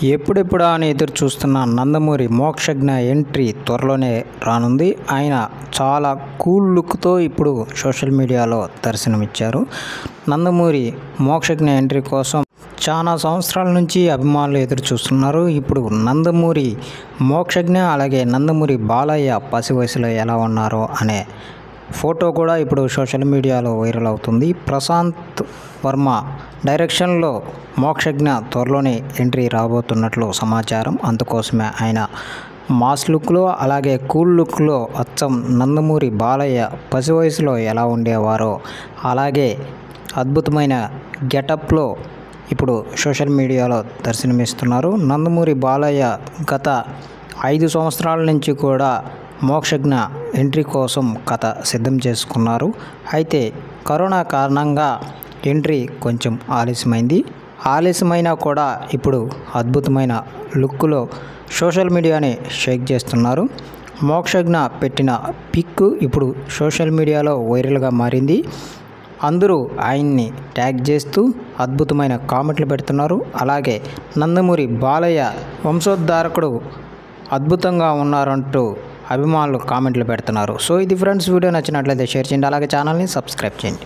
ఎప్పుడెప్పుడా అని ఎదురు చూస్తున్న నందమూరి మోక్షజ్ఞ ఎంట్రీ త్వరలోనే రానుంది. ఆయన చాలా కూల్ లుక్తో ఇప్పుడు సోషల్ మీడియాలో దర్శనమిచ్చారు. నందమూరి మోక్షజ్ఞ ఎంట్రీ కోసం చాలా సంవత్సరాల నుంచి అభిమానులు ఎదురు చూస్తున్నారు. ఇప్పుడు నందమూరి మోక్షజ్ఞ అలాగే నందమూరి బాలయ్య పసి వయసులో ఎలా ఉన్నారో అనే ఫోటో కూడా ఇప్పుడు సోషల్ మీడియాలో వైరల్ అవుతుంది. ప్రశాంత్ వర్మ డైరెక్షన్లో మోక్షజ్ఞ త్వరలోనే ఎంట్రీ రాబోతున్నట్లు సమాచారం. అందుకోసమే ఆయన మాస్ లుక్లో అలాగే కూల్ లుక్లో అచ్చం నందమూరి బాలయ్య పసి వయసులో ఎలా ఉండేవారో అలాగే అద్భుతమైన గెటప్లో ఇప్పుడు సోషల్ మీడియాలో దర్శనమిస్తున్నారు. నందమూరి బాలయ్య గత 5 సంవత్సరాల నుంచి కూడా మోక్షజ్ఞ ఎంట్రీ కోసం కథ సిద్ధం చేసుకున్నారు. అయితే కరోనా కారణంగా ఎంట్రీ కొంచెం ఆలస్యమైనా కూడా ఇప్పుడు అద్భుతమైన లుక్లో సోషల్ మీడియాని షేక్ చేస్తున్నారు. మోక్షజ్ఞ పెట్టిన పిక్ ఇప్పుడు సోషల్ మీడియాలో వైరల్గా మారింది. అందరూ ఆయన్ని ట్యాగ్ చేస్తూ అద్భుతమైన కామెంట్లు పెడుతున్నారు. అలాగే నందమూరి బాలయ్య వంశోద్ధారకుడు అద్భుతంగా ఉన్నారంటూ అభిమానులు కామెంట్లు పెడుతున్నారు. సో ఇది ఫ్రెండ్స్, వీడియో నచ్చినట్లయితే షేర్ చేయండి, అలాగే ఛానల్ని సబ్స్క్రైబ్ చేయండి.